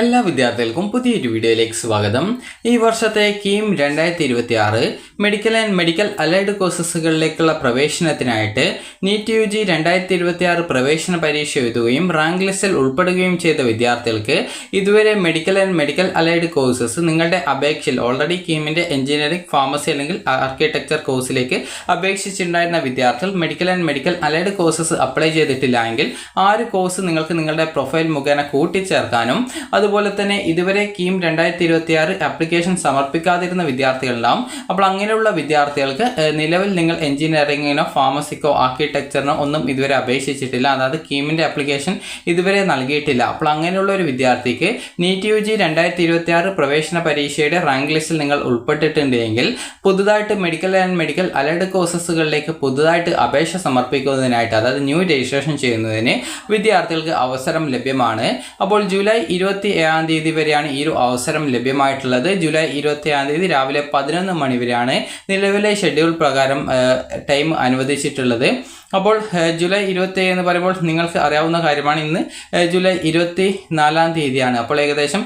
എല്ലാ വിദ്യാർത്ഥികൾക്കും പുതിയൊരു വീഡിയോയിലേക്ക് സ്വാഗതം. ഈ വർഷത്തെ KEAM 2026 medical and medical allied കോഴ്സസുകളിലേക്കുള്ള പ്രവേശനത്തിനായിട്ട് നീറ്റ് UG 2026 പ്രവേശന പരീക്ഷ എഴുതുകയും റാങ്ക് ലിസ്റ്റിൽ ഉൾപ്പെടുകയും ചെയ്ത വിദ്യാർത്ഥികൾക്ക് ഇതുവരെ medical and medical allied courses നിങ്ങളുടെ അപേക്ഷയിൽ ഓൾറെഡി കീമിൻ്റെ എഞ്ചിനീയറിംഗ്, ഫാർമസി അല്ലെങ്കിൽ ആർക്കിടെക്ചർ കോഴ്സിലേക്ക് അപേക്ഷിച്ചിട്ടുണ്ടായിരുന്ന വിദ്യാർത്ഥികൾ medical and medical allied courses apply ചെയ്തിട്ടില്ല എങ്കിൽ ആ ഒരു കോഴ്സ് നിങ്ങൾക്ക് നിങ്ങളുടെ പ്രൊഫൈൽ മുഖേന കൂട്ടിച്ചേർക്കാനും അതുപോലെ തന്നെ ഇതുവരെ കീം 2026 ആപ്ലിക്കേഷൻ സമർപ്പിക്കാതിരുന്ന വിദ്യാർത്ഥികളുണ്ടാവും. അപ്പോൾ അങ്ങനെയുള്ള വിദ്യാർത്ഥികൾക്ക് നിലവിൽ നിങ്ങൾ എഞ്ചിനീയറിംഗിനോ ഫാർമസിക്കോ ആർക്കിടെക്ചറിനോ ഒന്നും ഇതുവരെ അപേക്ഷിച്ചിട്ടില്ല, അതായത് കീമിൻ്റെ ആപ്ലിക്കേഷൻ ഇതുവരെ നൽകിയിട്ടില്ല. അപ്പോൾ അങ്ങനെയുള്ള ഒരു വിദ്യാർത്ഥിക്ക് നീറ്റ് UG 2026 പ്രവേശന പരീക്ഷയുടെ റാങ്ക് ലിസ്റ്റിൽ നിങ്ങൾ ഉൾപ്പെട്ടിട്ടുണ്ട് എങ്കിൽ പുതുതായിട്ട് മെഡിക്കൽ ആൻഡ് മെഡിക്കൽ അലൈഡ് കോഴ്സസുകളിലേക്ക് പുതുതായിട്ട് അപേക്ഷ സമർപ്പിക്കുന്നതിനായിട്ട്, അതായത് ന്യൂ രജിസ്ട്രേഷൻ ചെയ്യുന്നതിന് വിദ്യാർത്ഥികൾക്ക് അവസരം ലഭ്യമാണ്. അപ്പോൾ ജൂലൈ 27 തീയതി വരെയാണ് ഈ ഒരു അവസരം ലഭ്യമായിട്ടുള്ളത്. ജൂലൈ 27 തീയതി രാവിലെ 11 മണി വരെയാണ് നിലവിലെ ഷെഡ്യൂൾ പ്രകാരം ടൈം അനുവദിച്ചിട്ടുള്ളത്. അപ്പോൾ ജൂലൈ 27 എന്ന് പറയുമ്പോൾ നിങ്ങൾക്ക് അറിയാവുന്ന കാര്യമാണ്, ഇന്ന് ജൂലൈ 24 തീയതിയാണ്. അപ്പോൾ ഏകദേശം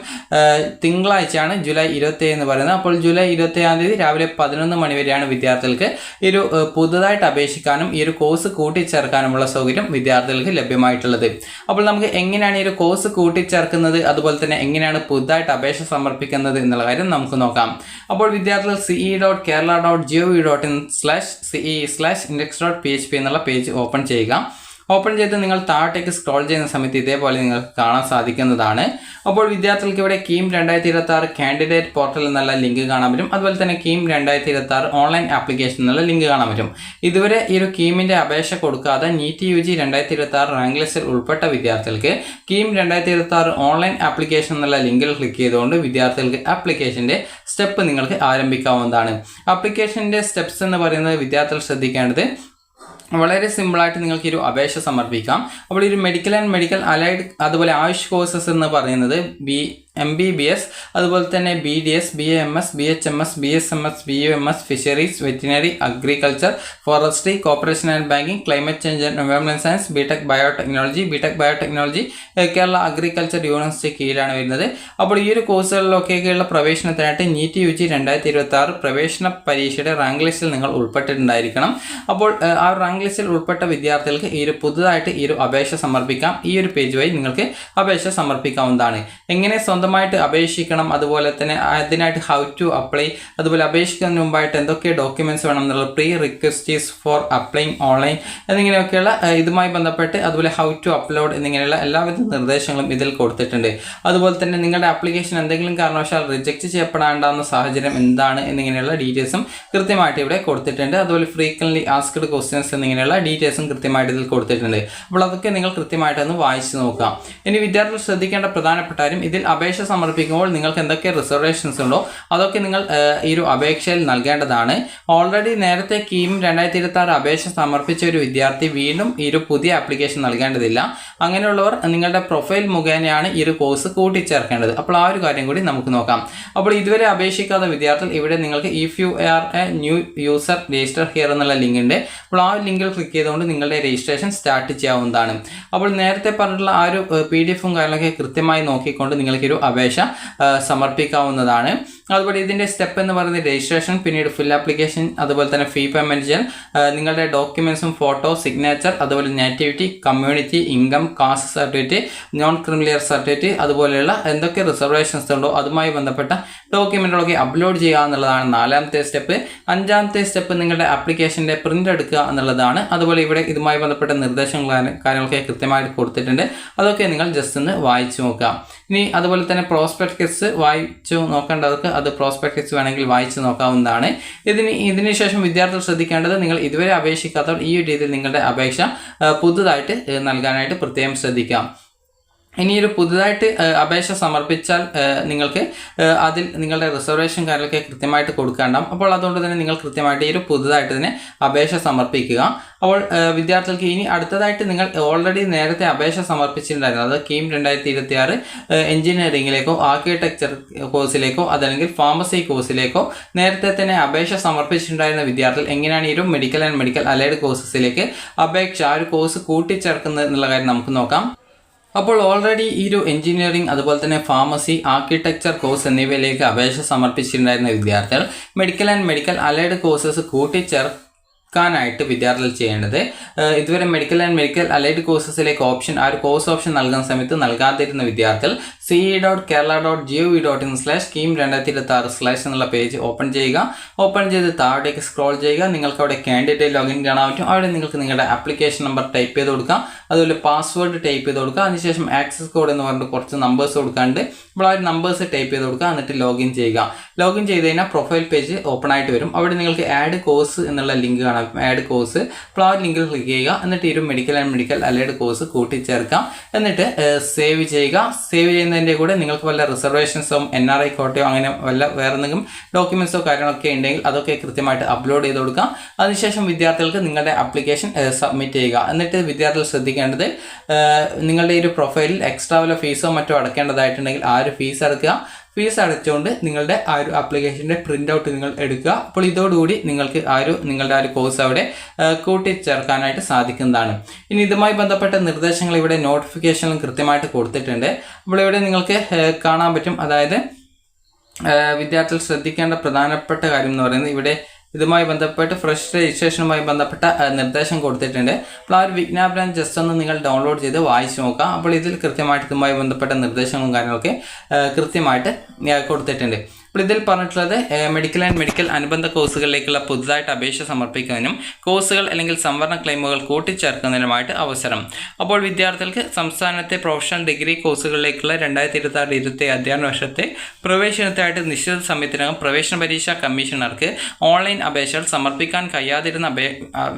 തിങ്കളാഴ്ചയാണ് ജൂലൈ 27 എന്ന് പറയുന്നത്. അപ്പോൾ ജൂലൈ 27 തീയതി രാവിലെ 11 മണി വരെയാണ് വിദ്യാർത്ഥികൾക്ക് ഈ ഒരു പുതുതായിട്ട് അപേക്ഷിക്കാനും ഈ ഒരു കോഴ്സ് കൂട്ടിച്ചേർക്കാനുമുള്ള സൗകര്യം വിദ്യാർത്ഥികൾക്ക് ലഭ്യമായിട്ടുള്ളത്. അപ്പോൾ നമുക്ക് എങ്ങനെയാണ് ഈ ഒരു കോഴ്സ് കൂട്ടിച്ചേർക്കുന്നത്, അതുപോലെ തന്നെ എങ്ങനെയാണ് പുതുതായിട്ട് അപേക്ഷ സമർപ്പിക്കുന്നത് എന്നുള്ള കാര്യം നമുക്ക് നോക്കാം. അപ്പോൾ വിദ്യാർത്ഥികൾ ce.kerala.gov.in/ce/index.php എന്നുള്ള പേജ് ഓപ്പൺ ചെയ്യുക. ഓപ്പൺ ചെയ്ത് നിങ്ങൾ താഴേക്ക് സ്ക്രോൾ ചെയ്യുന്ന സമയത്ത് ഇതേപോലെ നിങ്ങൾക്ക് കാണാൻ സാധിക്കുന്നതാണ്. അപ്പോൾ വിദ്യാർത്ഥികൾക്ക് ഇവിടെ കീം 2026 കാൻഡിഡേറ്റ് പോർട്ടൽ എന്നുള്ള ലിങ്ക് കാണാൻ പറ്റും. അതുപോലെ തന്നെ കീം 2026 ഓൺലൈൻ ആപ്ലിക്കേഷൻ എന്നുള്ള ലിങ്ക് കാണാൻ പറ്റും. ഇതുവരെ ഈ ഒരു കീമിൻ്റെ അപേക്ഷ കൊടുക്കാതെ നീറ്റ് UG 2026 റാങ്ക് ലിസ്റ്റിൽ ഉൾപ്പെട്ട വിദ്യാർത്ഥികൾക്ക് കീം 2026 ഓൺലൈൻ ആപ്ലിക്കേഷൻ എന്നുള്ള ലിങ്കിൽ ക്ലിക്ക് ചെയ്തുകൊണ്ട് വിദ്യാർത്ഥികൾക്ക് ആപ്ലിക്കേഷൻ്റെ സ്റ്റെപ്പ് നിങ്ങൾക്ക് ആരംഭിക്കാവുന്നതാണ്. ആപ്ലിക്കേഷൻ്റെ സ്റ്റെപ്സ് എന്ന് പറയുന്നത് വിദ്യാർത്ഥികൾ ശ്രദ്ധിക്കേണ്ടത് വളരെ സിമ്പിളായിട്ട് നിങ്ങൾക്ക് ഒരു അപേക്ഷ സമർപ്പിക്കാം. അപ്പോൾ ഒരു മെഡിക്കൽ ആൻഡ് മെഡിക്കൽ അലൈഡ് അതുപോലെ ആയുഷ് കോഴ്സസ് എന്ന് പറയുന്നത് MBBS, അതുപോലെ തന്നെ BDS, BAMS, BHMS, BSMS, BUMS, fisheries, veterinary, agriculture, forestry, corporation and banking, climate change and environment science, B Tech biotechnology Kerala agriculture university കീഴിലാണ് വരുന്നത്. അപ്പോൾ ഈ ഒരു കോഴ്സുകളിലൊക്കെയുള്ള പ്രവേശനത്തിനായിട്ട് നീറ്റ് UG 2026 പ്രവേശന പരീക്ഷയുടെ റാങ്ക് ലിസ്റ്റിൽ നിങ്ങൾ ഉൾപ്പെട്ടിട്ടുണ്ടായിരിക്കണം. അപ്പോൾ ആ റാങ്ക് ലിസ്റ്റിൽ ഉൾപ്പെട്ട വിദ്യാർത്ഥികൾക്ക് ഈ ഒരു പുതുതായിട്ട് ഈ ഒരു അപേക്ഷ സമർപ്പിക്കാം. ഈ ഒരു പേജ് വഴി നിങ്ങൾക്ക് അപേക്ഷ സമർപ്പിക്കാവുന്നതാണ്. എങ്ങനെ സ്വന്തമായിട്ട് അപേക്ഷിക്കണം, അതുപോലെ തന്നെ അതിനായിട്ട് ഹൗ ടു അപ്ലൈ, അതുപോലെ അപേക്ഷിക്കുന്നതിന് മുമ്പായിട്ട് എന്തൊക്കെ ഡോക്യുമെന്റ്സ് വേണം എന്നുള്ളത്, പ്രീ റിക്വസ്റ്റീസ് ഫോർ അപ്ലൈങ് ഓൺലൈൻ എന്നിങ്ങനെയൊക്കെയുള്ള ഇതുമായി ബന്ധപ്പെട്ട്, അതുപോലെ ഹൗ ടു അപ്ലോഡ് എന്നിങ്ങനെയുള്ള എല്ലാവിധ നിർദ്ദേശങ്ങളും ഇതിൽ കൊടുത്തിട്ടുണ്ട്. അതുപോലെ തന്നെ നിങ്ങളുടെ ആപ്ലിക്കേഷൻ എന്തെങ്കിലും കാരണവശാൽ റിജക്റ്റ് ചെയ്യപ്പെടാണ്ടാവുന്ന സാഹചര്യം എന്താണ് എന്നിങ്ങനെയുള്ള ഡീറ്റെയിൽസും കൃത്യമായിട്ട് ഇവിടെ കൊടുത്തിട്ടുണ്ട്. അതുപോലെ ഫ്രീക്വൻലി ആസ്ക്ഡ് ക്വസ്റ്റ്യൻസ് എന്നിങ്ങനെയുള്ള ഡീറ്റെയിൽസും കൃത്യമായിട്ട് ഇതിൽ കൊടുത്തിട്ടുണ്ട്. അപ്പോൾ അതൊക്കെ നിങ്ങൾ കൃത്യമായിട്ടൊന്ന് വായിച്ചു നോക്കാം. ഇനി വിദ്യാർത്ഥികൾ ശ്രദ്ധിക്കേണ്ട പ്രധാനപ്പെട്ട കാര്യം, ഇതിൽ അപേക്ഷ സമർപ്പിക്കുമ്പോൾ നിങ്ങൾക്ക് എന്തൊക്കെ റിസർവേഷൻസ് ഉണ്ടോ അതൊക്കെ നിങ്ങൾ ഈ ഒരു അപേക്ഷയിൽ നൽകേണ്ടതാണ്. ഓൾറെഡി നേരത്തെ കീം 2026 അപേക്ഷ സമർപ്പിച്ച ഒരു വിദ്യാർത്ഥി വീണ്ടും ഈ ഒരു പുതിയ ആപ്ലിക്കേഷൻ നൽകേണ്ടതില്ല. അങ്ങനെയുള്ളവർ നിങ്ങളുടെ പ്രൊഫൈൽ മുഖേനയാണ് ഈ ഒരു കോഴ്സ് കൂട്ടിച്ചേർക്കേണ്ടത്. അപ്പോൾ ആ ഒരു കാര്യം കൂടി നമുക്ക് നോക്കാം. അപ്പോൾ ഇതുവരെ അപേക്ഷിക്കാത്ത വിദ്യാർത്ഥികൾ ഇവിടെ നിങ്ങൾക്ക് if you are A new user register here എന്നുള്ള ലിങ്ക് ഉണ്ട്. അപ്പോൾ ആ ലിങ്കിൽ ക്ലിക്ക് ചെയ്തുകൊണ്ട് നിങ്ങളുടെ രജിസ്ട്രേഷൻ സ്റ്റാർട്ട് ചെയ്യാവുന്നതാണ്. അപ്പോൾ നേരത്തെ പറഞ്ഞിട്ടുള്ള ആ ഒരു PDF കാര്യങ്ങളൊക്കെ കൃത്യമായി നോക്കിക്കൊണ്ട് നിങ്ങൾക്കൊരു അപേക്ഷ സമർപ്പിക്കാവുന്നതാണ്. അതുപോലെ ഇതിൻ്റെ സ്റ്റെപ്പ് എന്ന് പറയുന്നത് രജിസ്ട്രേഷൻ, പിന്നീട് ഫുൾ ആപ്ലിക്കേഷൻ, അതുപോലെ തന്നെ ഫീ പേയ്മെൻറ്റ് ചെയ്യാൻ, നിങ്ങളുടെ ഡോക്യുമെൻറ്റ്സും ഫോട്ടോ, സിഗ്നേച്ചർ, അതുപോലെ nativity, community, income, caste certificate, non criminal certificate, അതുപോലെയുള്ള എന്തൊക്കെ റിസർവേഷൻസ് ഉണ്ടോ അതുമായി ബന്ധപ്പെട്ട ഡോക്യുമെൻറ്റുകളൊക്കെ അപ്ലോഡ് ചെയ്യുക എന്നുള്ളതാണ് 4ാമത്തെ സ്റ്റെപ്പ്. 5ാമത്തെ സ്റ്റെപ്പ് നിങ്ങളുടെ ആപ്ലിക്കേഷൻ്റെ പ്രിൻ്റ് എടുക്കുക എന്നുള്ളതാണ്. അതുപോലെ ഇവിടെ ഇതുമായി ബന്ധപ്പെട്ട നിർദ്ദേശങ്ങളും കാര്യങ്ങളൊക്കെ കൃത്യമായിട്ട് കൊടുത്തിട്ടുണ്ട്. അതൊക്കെ നിങ്ങൾ ജസ്റ്റ് ഒന്ന് വായിച്ചു നോക്കാം. ഇനി അതുപോലെ തന്നെ പ്രോസ്പെക്ടസ് വായിച്ചു നോക്കേണ്ടവർക്ക് അത് പ്രോസ്പെക്ടസ് വേണമെങ്കിൽ വായിച്ചു നോക്കാവുന്നതാണ്. ഇതിന് ശേഷം വിദ്യാർത്ഥികൾ ശ്രദ്ധിക്കേണ്ടത്, നിങ്ങൾ ഇതുവരെ അപേക്ഷിക്കാത്തവർ ഈ രീതിയിൽ നിങ്ങളുടെ അപേക്ഷ പുതുതായിട്ട് നൽകാനായിട്ട് പ്രത്യേകം ശ്രദ്ധിക്കാം. ഇനി ഒരു പുതുതായിട്ട് അപേക്ഷ സമർപ്പിച്ചാൽ നിങ്ങൾക്ക് അതിൽ നിങ്ങളുടെ റിസർവേഷൻ കാര്യങ്ങളൊക്കെ കൃത്യമായിട്ട് കൊടുക്കേണ്ടാവും. അപ്പോൾ അതുകൊണ്ട് തന്നെ നിങ്ങൾ കൃത്യമായിട്ട് ഈ ഒരു പുതുതായിട്ട് തന്നെ അപേക്ഷ സമർപ്പിക്കുക. അപ്പോൾ വിദ്യാർത്ഥികൾക്ക് ഇനി അടുത്തതായിട്ട് നിങ്ങൾ ഓൾറെഡി നേരത്തെ അപേക്ഷ സമർപ്പിച്ചിട്ടുണ്ടായിരുന്നു, അത് കീം 2026 എഞ്ചിനീയറിംഗിലേക്കോ ആർക്കിടെക്ചർ കോഴ്സിലേക്കോ അതല്ലെങ്കിൽ ഫാർമസി കോഴ്സിലേക്കോ നേരത്തെ തന്നെ അപേക്ഷ സമർപ്പിച്ചിട്ടുണ്ടായിരുന്ന വിദ്യാർത്ഥികൾ എങ്ങനെയാണ് ഈ ഒരു മെഡിക്കൽ ആൻഡ് മെഡിക്കൽ അലൈഡ് കോഴ്സസിലേക്ക് അപേക്ഷ ആ ഒരു കോഴ്സ് കൂട്ടിച്ചേർക്കുന്നത് എന്നുള്ള കാര്യം നമുക്ക് നോക്കാം. അപ്പോൾ ഓൾറെഡി ഈ ഒരു എഞ്ചിനീയറിംഗ് അതുപോലെ തന്നെ ഫാർമസി, ആർക്കിടെക്ചർ കോഴ്സ് എന്നിവയിലേക്ക് അപേക്ഷ സമർപ്പിച്ചിട്ടുണ്ടായിരുന്ന വിദ്യാർത്ഥികൾ medical and medical allied courses കൂട്ടിച്ചേർക്കാനായിട്ട് വിദ്യാർത്ഥികൾ ചെയ്യേണ്ടത്, ഇതുവരെ മെഡിക്കൽ ആൻഡ് മെഡിക്കൽ അലൈഡ് കോഴ്സസിലേക്ക് ആ ഒരു കോഴ്സ് ഓപ്ഷൻ നൽകുന്ന സമയത്ത് നൽകാതിരുന്ന വിദ്യാർത്ഥികൾ ce.kerala.gov.in/scheme2026/ എന്നുള്ള പേജ് ഓപ്പൺ ചെയ്യുക. ഓപ്പൺ ചെയ്ത് താഴേക്ക് സ്ക്രോൾ ചെയ്യുക. നിങ്ങൾക്ക് അവിടെ കാൻഡിഡേറ്റ് ലോഗിൻ കാണാൻ പറ്റും. അവിടെ നിങ്ങൾക്ക് നിങ്ങളുടെ ആപ്ലിക്കേഷൻ നമ്പർ ടൈപ്പ് ചെയ്ത് കൊടുക്കാം, അതുപോലെ പാസ്വേഡ് ടൈപ്പ് ചെയ്ത് കൊടുക്കുക. അതിനുശേഷം ആക്സസ് കോഡ് എന്ന് പറഞ്ഞിട്ട് കുറച്ച് നമ്പേഴ്സ് കൊടുക്കാണ്ട് അപ്പോൾ ആ ഒരു നമ്പേഴ്സ് ടൈപ്പ് ചെയ്ത് കൊടുക്കുക. എന്നിട്ട് ലോഗിൻ ചെയ്യുക. ലോഗിൻ ചെയ്ത് കഴിഞ്ഞാൽ പ്രൊഫൈൽ പേജ് ഓപ്പൺ ആയിട്ട് വരും. അവിടെ നിങ്ങൾക്ക് ആഡ് കോഴ്സ് എന്നുള്ള ലിങ്ക് കാണാം, ആഡ് കോഴ്സ്. അപ്പോൾ ആ ലിങ്കിൽ ക്ലിക്ക് ചെയ്യുക. എന്നിട്ട് ഈ ഒരു medical and medical allied course കൂട്ടിച്ചേർക്കാം. എന്നിട്ട് സേവ് ചെയ്യുക. സേവ് ചെയ്യുന്നതിൻ്റെ കൂടെ നിങ്ങൾക്ക് വല്ല റിസർവേഷൻസോ NRI കോട്ടയോ അങ്ങനെ വല്ല വേറെ എന്തെങ്കിലും ഡോക്യുമെൻറ്റ്സോ കാര്യങ്ങളൊക്കെ ഉണ്ടെങ്കിൽ അതൊക്കെ കൃത്യമായിട്ട് അപ്ലോഡ് ചെയ്ത് കൊടുക്കാം. അതിനുശേഷം വിദ്യാർത്ഥികൾക്ക് നിങ്ങളുടെ ആപ്ലിക്കേഷൻ സബ്മിറ്റ് ചെയ്യുക. എന്നിട്ട് വിദ്യാർത്ഥികൾ ശ്രദ്ധിക്കേണ്ടത്, നിങ്ങളുടെ ഈ ഒരു പ്രൊഫൈലിൽ എക്സ്ട്രാ വല്ല ഫീസോ മറ്റോ അടക്കേണ്ടതായിട്ടുണ്ടെങ്കിൽ ആ ഒരു ഫീസ് അടക്കുക. ഫീസ് അടച്ചുകൊണ്ട് നിങ്ങളുടെ ആ ഒരു ആപ്ലിക്കേഷൻ്റെ പ്രിൻ്റ് ഔട്ട് നിങ്ങൾ എടുക്കുക. അപ്പോൾ ഇതോടുകൂടി നിങ്ങൾക്ക് നിങ്ങളുടെ ആ ഒരു കോഴ്സ് അവിടെ കൂട്ടിച്ചേർക്കാനായിട്ട് സാധിക്കുന്നതാണ്. ഇനി ഇതുമായി ബന്ധപ്പെട്ട നിർദ്ദേശങ്ങൾ ഇവിടെ നോട്ടിഫിക്കേഷനിലും കൃത്യമായിട്ട് കൊടുത്തിട്ടുണ്ട്. അപ്പോൾ ഇവിടെ നിങ്ങൾക്ക് കാണാൻ പറ്റും. അതായത് വിദ്യാർത്ഥികൾ ശ്രദ്ധിക്കേണ്ട പ്രധാനപ്പെട്ട കാര്യം എന്ന് പറയുന്നത് ഇവിടെ ഇതുമായി ബന്ധപ്പെട്ട് ഫ്രഷ് രജിസ്ട്രേഷനുമായി ബന്ധപ്പെട്ട നിർദ്ദേശം കൊടുത്തിട്ടുണ്ട്. അപ്പോൾ ആ ഒരു വിജ്ഞാപനം ജസ്റ്റ് ഒന്ന് നിങ്ങൾ ഡൗൺലോഡ് ചെയ്ത് വായിച്ചു നോക്കാം. അപ്പോൾ ഇതിൽ കൃത്യമായിട്ട് ഇതുമായി ബന്ധപ്പെട്ട നിർദ്ദേശങ്ങളും കാര്യങ്ങളൊക്കെ കൃത്യമായിട്ട് കൊടുത്തിട്ടുണ്ട്. അപ്പോൾ ഇതിൽ പറഞ്ഞിട്ടുള്ളത് മെഡിക്കൽ ആൻഡ് മെഡിക്കൽ അനുബന്ധ കോഴ്സുകളിലേക്കുള്ള പുതുതായിട്ട് അപേക്ഷ സമർപ്പിക്കുന്നതിനും കോഴ്സുകൾ അല്ലെങ്കിൽ സംവരണ ക്ലെയിമുകൾ കൂട്ടിച്ചേർക്കുന്നതിനുമായിട്ട് അവസരം. അപ്പോൾ വിദ്യാർത്ഥികൾക്ക് സംസ്ഥാനത്തെ പ്രൊഫഷണൽ ഡിഗ്രി കോഴ്സുകളിലേക്കുള്ള 2026-27 അധ്യയന വർഷത്തെ പ്രവേശനത്തിനായിട്ട് നിശ്ചിത സമയത്തിനകം പ്രവേശന പരീക്ഷാ കമ്മീഷണർക്ക് ഓൺലൈൻ അപേക്ഷകൾ സമർപ്പിക്കാൻ കഴിയാതിരുന്ന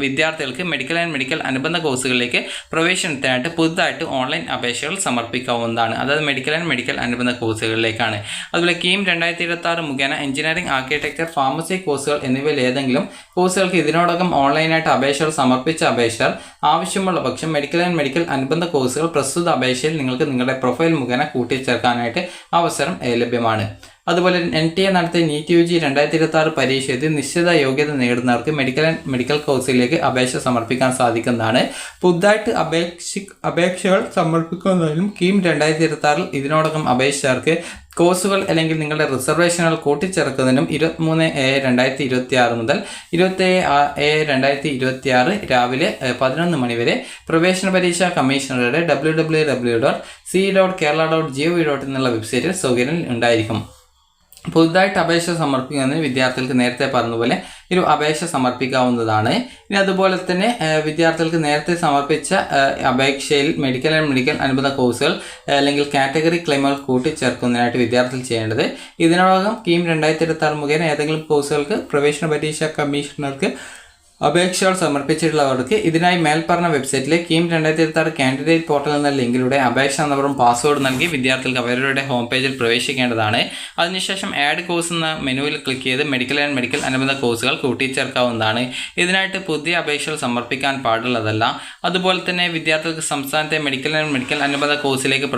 വിദ്യാർത്ഥികൾക്ക് മെഡിക്കൽ ആൻഡ് മെഡിക്കൽ അനുബന്ധ കോഴ്സുകളിലേക്ക് പ്രവേശനത്തിനായിട്ട് പുതുതായിട്ട് ഓൺലൈൻ അപേക്ഷകൾ സമർപ്പിക്കാവുന്നതാണ്. അതായത് മെഡിക്കൽ ആൻഡ് മെഡിക്കൽ അനുബന്ധ കോഴ്സുകളിലേക്കാണ്. അതുപോലെ കീം 2026 മുഖേന എഞ്ചിനീയറിംഗ്, ആർക്കിടെക്ചർ, ഫാർമസി കോഴ്സുകൾ എന്നിവയിൽ ഏതെങ്കിലും കോഴ്സുകൾക്ക് ഇതിനോടകം ഓൺലൈനായിട്ട് അപേക്ഷകൾ സമർപ്പിച്ച അപേക്ഷകർ ആവശ്യമുള്ള പക്ഷം മെഡിക്കൽ ആൻഡ് മെഡിക്കൽ അനുബന്ധ കോഴ്സുകൾ പ്രസ്തുത അപേക്ഷയിൽ നിങ്ങൾക്ക് നിങ്ങളുടെ പ്രൊഫൈൽ മുഖേന കൂട്ടിച്ചേർക്കാനായിട്ട് അവസരം ലഭ്യമാണ്. അതുപോലെ NTA നടത്തിയ NEET UG 2026 പരീക്ഷ എഴുതി നിശ്ചിത യോഗ്യത നേടുന്നവർക്ക് മെഡിക്കൽ ആൻഡ് മെഡിക്കൽ കോഴ്സിലേക്ക് അപേക്ഷ സമർപ്പിക്കാൻ സാധിക്കുന്നതാണ്. പുതുതായിട്ട് അപേക്ഷകൾ സമർപ്പിക്കുന്നതിനും കീം 2026 ഇതിനോടകം അപേക്ഷകർക്ക് കോഴ്സുകൾ അല്ലെങ്കിൽ നിങ്ങളുടെ റിസർവേഷനുകൾ കൂട്ടിച്ചേർക്കുന്നതിനും 23/7/2026 മുതൽ 27/7/2026 രാവിലെ 11 മണി വരെ പ്രവേശന പരീക്ഷാ കമ്മീഷണറുടെ www.ce.kerala.gov.in എന്നുള്ള വെബ്സൈറ്റിൽ സൗകര്യം ഉണ്ടായിരിക്കും. പുതുതായിട്ട് അപേക്ഷ സമർപ്പിക്കുന്നതിന് വിദ്യാർത്ഥികൾക്ക് നേരത്തെ പറഞ്ഞതുപോലെ ഒരു അപേക്ഷ സമർപ്പിക്കാവുന്നതാണ്. ഇനി അതുപോലെ തന്നെ വിദ്യാർത്ഥികൾക്ക് നേരത്തെ സമർപ്പിച്ച അപേക്ഷയിൽ മെഡിക്കൽ ആൻഡ് മെഡിക്കൽ അനുബന്ധ കോഴ്സുകൾ അല്ലെങ്കിൽ കാറ്റഗറി ക്ലെയിമുകൾ കൂട്ടിച്ചേർക്കുന്നതിനായിട്ട് വിദ്യാർത്ഥികൾ ചെയ്യേണ്ടത്, ഇതിനോടകം കീം 2026 മുഖേന ഏതെങ്കിലും കോഴ്സുകൾക്ക് പ്രവേശന പരീക്ഷാ കമ്മീഷണർക്ക് അപേക്ഷകൾ സമർപ്പിച്ചിട്ടുള്ളവർക്ക് ഇതിനായി മേൽപ്പറഞ്ഞ വെബ്സൈറ്റിലെ കീം 2026 കാൻഡിഡേറ്റ് പോർട്ടൽ എന്ന ലിങ്കിലൂടെ അപേക്ഷാ നമ്പറും പാസ്വേഡ് നൽകി വിദ്യാർത്ഥികൾക്ക് അവരുടെ ഹോം പേജിൽ പ്രവേശിക്കേണ്ടതാണ്. അതിനുശേഷം ആഡ് കോഴ്സ് എന്ന മെനുവിൽ ക്ലിക്ക് ചെയ്ത് മെഡിക്കൽ ആൻഡ് മെഡിക്കൽ അനുബന്ധ കോഴ്സുകൾ കൂട്ടിച്ചേർക്കാവുന്നതാണ്. ഇതിനായിട്ട് പുതിയ അപേക്ഷകൾ സമർപ്പിക്കാൻ പാടുള്ളതല്ല. അതുപോലെ തന്നെ വിദ്യാർത്ഥികൾക്ക് സംസ്ഥാനത്തെ മെഡിക്കൽ ആൻഡ് മെഡിക്കൽ അനുബന്ധ കോഴ്സിലേക്ക്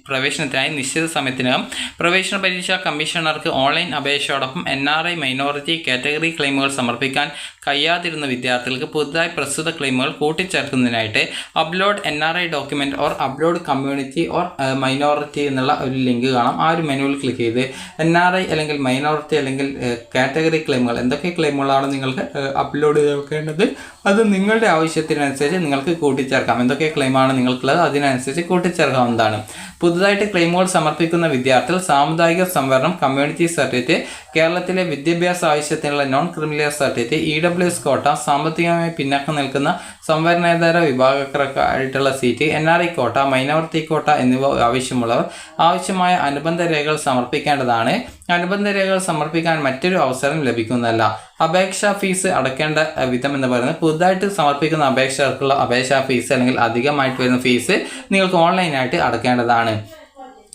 പ്രവേശനത്തിനായി നിശ്ചിത സമയത്തിനകം പ്രവേശന പരീക്ഷാ കമ്മീഷണർക്ക് ഓൺലൈൻ അപേക്ഷയോടൊപ്പം NRI മൈനോറിറ്റി കാറ്റഗറി ക്ലെയിമുകൾ സമർപ്പിക്കാൻ കഴിയാതിരുന്ന വിദ്യാർത്ഥികൾക്ക് പുതുതായി പ്രസ്തുത ക്ലെയിമുകൾ കൂട്ടിച്ചേർക്കുന്നതിനായിട്ട് upload NRI document or upload community or minority എന്നുള്ള ഒരു ലിങ്ക് കാണാം. ആ ഒരു മെനുവിൽ ക്ലിക്ക് ചെയ്ത് NRI അല്ലെങ്കിൽ മൈനോറിറ്റി അല്ലെങ്കിൽ കാറ്റഗറി ക്ലെയിമുകൾ എന്തൊക്കെ ക്ലെയിമുകളാണ് നിങ്ങൾക്ക് അപ്ലോഡ് ചെയ്യേണ്ടത് അത് നിങ്ങളുടെ ആവശ്യത്തിനനുസരിച്ച് നിങ്ങൾക്ക് കൂട്ടിച്ചേർക്കാം. എന്തൊക്കെ ക്ലെയിമാണ് നിങ്ങൾക്കുള്ളത് അതിനനുസരിച്ച് കൂട്ടിച്ചേർക്കാവുന്നതാണ്. പുതുതായിട്ട് ക്ലെയിമുകൾ സമർപ്പിക്കുന്ന വിദ്യാർത്ഥികൾ സാമുദായിക സംവരണം, കമ്മ്യൂണിറ്റി സർട്ടിഫിക്കറ്റ്, കേരളത്തിലെ വിദ്യാഭ്യാസ ആവശ്യത്തിനുള്ള നോൺ ക്രിമിനൽ സർട്ടിഫിക്കറ്റ്, EWS കോട്ട, സാമ്പത്തികമായി പിന്നാക്കം നിൽക്കുന്ന സംവരണേതര വിഭാഗക്കാർക്കായിട്ടുള്ള സീറ്റ്, NRI കോട്ട, മൈനോറിറ്റി കോട്ട എന്നിവ ആവശ്യമുള്ളവർ ആവശ്യമായ അനുബന്ധ രേഖകൾ സമർപ്പിക്കേണ്ടതാണ്. അനുബന്ധ രേഖകൾ സമർപ്പിക്കാൻ മറ്റൊരു അവസരം ലഭിക്കുന്നതല്ല. അപേക്ഷാ ഫീസ് അടയ്ക്കേണ്ട വിധം എന്ന് പറയുന്നത് പുതുതായിട്ട് സമർപ്പിക്കുന്ന അപേക്ഷകർക്കുള്ള അപേക്ഷാ ഫീസ് അല്ലെങ്കിൽ അധികമായിട്ട് വരുന്ന ഫീസ് നിങ്ങൾക്ക് ഓൺലൈനായിട്ട് അടയ്ക്കേണ്ടതാണ്.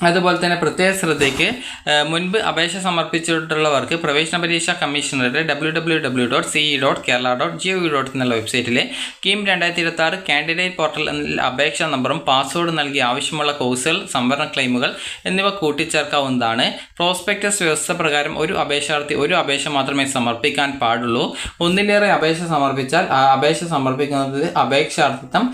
അതുപോലെ തന്നെ പ്രത്യേക ശ്രദ്ധയ്ക്ക് മുൻപ് അപേക്ഷ സമർപ്പിച്ചിട്ടുള്ളവർക്ക് പ്രവേശന പരീക്ഷാ കമ്മീഷണറുടെ www.ce.kerala.gov.in എന്നുള്ള വെബ്സൈറ്റിലെ കീം 2026 കാൻഡിഡേറ്റ് പോർട്ടൽ എന്നതിൽ അപേക്ഷാ നമ്പറും പാസ്വേഡ് നൽകി ആവശ്യമുള്ള കോഴ്സുകൾ, സംവരണ ക്ലെയിമുകൾ എന്നിവ കൂട്ടിച്ചേർക്കാവുന്നതാണ്. പ്രോസ്പെക്ടസ് വ്യവസ്ഥ പ്രകാരം ഒരു അപേക്ഷാർത്ഥി ഒരു അപേക്ഷ മാത്രമേ സമർപ്പിക്കാൻ പാടുള്ളൂ. ഒന്നിലേറെ അപേക്ഷ സമർപ്പിച്ചാൽ ആ അപേക്ഷ സമർപ്പിക്കുന്നത് അപേക്ഷാർത്ഥിത്വം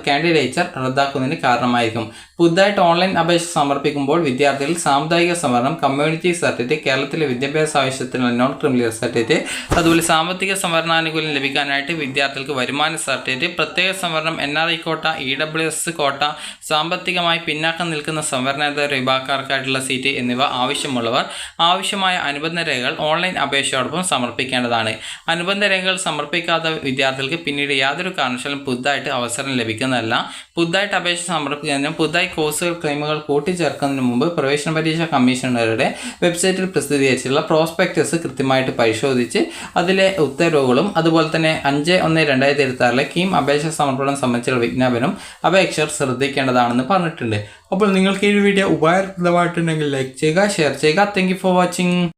കാൻഡിഡേച്ചർ റദ്ദാക്കുന്നതിന് കാരണമായിരിക്കും. പുതുതായിട്ട് ഓൺലൈൻ അപേക്ഷ സമർപ്പിക്കുമ്പോൾ വിദ്യാർത്ഥികൾ സാമുദായിക സംവരണം, കമ്മ്യൂണിറ്റി സർട്ടിഫിക്കറ്റ്, കേരളത്തിലെ വിദ്യാഭ്യാസ ആവശ്യത്തിനുള്ള നോൺ ക്രിമിനൽ സർട്ടിഫിക്കറ്റ്, അതുപോലെ സാമ്പത്തിക സംവരണാനുകൂല്യം ലഭിക്കാനായിട്ട് വിദ്യാർത്ഥികൾക്ക് വരുമാന സർട്ടിഫിക്കറ്റ്, പ്രത്യേക സംവരണം, NRI കോട്ട, EWS കോട്ട, സാമ്പത്തികമായി പിന്നാക്കം നിൽക്കുന്ന സംവരണേതര വിഭാഗക്കാർക്കായിട്ടുള്ള സീറ്റ് എന്നിവ ആവശ്യമുള്ളവർ ആവശ്യമായ അനുബന്ധ രേഖകൾ ഓൺലൈൻ അപേക്ഷയോടൊപ്പം സമർപ്പിക്കേണ്ടതാണ്. അനുബന്ധ രേഖകൾ സമർപ്പിക്കാത്ത വിദ്യാർത്ഥികൾക്ക് പിന്നീട് യാതൊരു കാരണവശാലും പുതുതായിട്ട് അവസരം ലഭിക്കുന്നതല്ല. പുതുതായിട്ട് അപേക്ഷ സമർപ്പിക്കുന്നതിനും പുതുതായി കോഴ്സുകൾ ക്ലെയിമുകൾ കൂട്ടിച്ചേർക്കുന്നതിന് മുമ്പ് പ്രവേശന പരീക്ഷാ കമ്മീഷണറുടെ വെബ്സൈറ്റിൽ പ്രസിദ്ധീകരിച്ചിട്ടുള്ള പ്രോസ്പെക്ടസ് കൃത്യമായിട്ട് പരിശോധിച്ച് അതിലെ ഉത്തരവുകളും അതുപോലെ തന്നെ 5/1/2026 കീം അപേക്ഷ സമർപ്പണം സംബന്ധിച്ചുള്ള വിജ്ഞാപനം അപേക്ഷകർ ശ്രദ്ധിക്കേണ്ടതാണെന്ന് പറഞ്ഞിട്ടുണ്ട്. അപ്പോൾ നിങ്ങൾക്ക് ഈ വീഡിയോ ഉപകാരപ്രദമായിട്ടുണ്ടെങ്കിൽ ലൈക്ക് ചെയ്യുക, ഷെയർ ചെയ്യുക. Thank you for watching.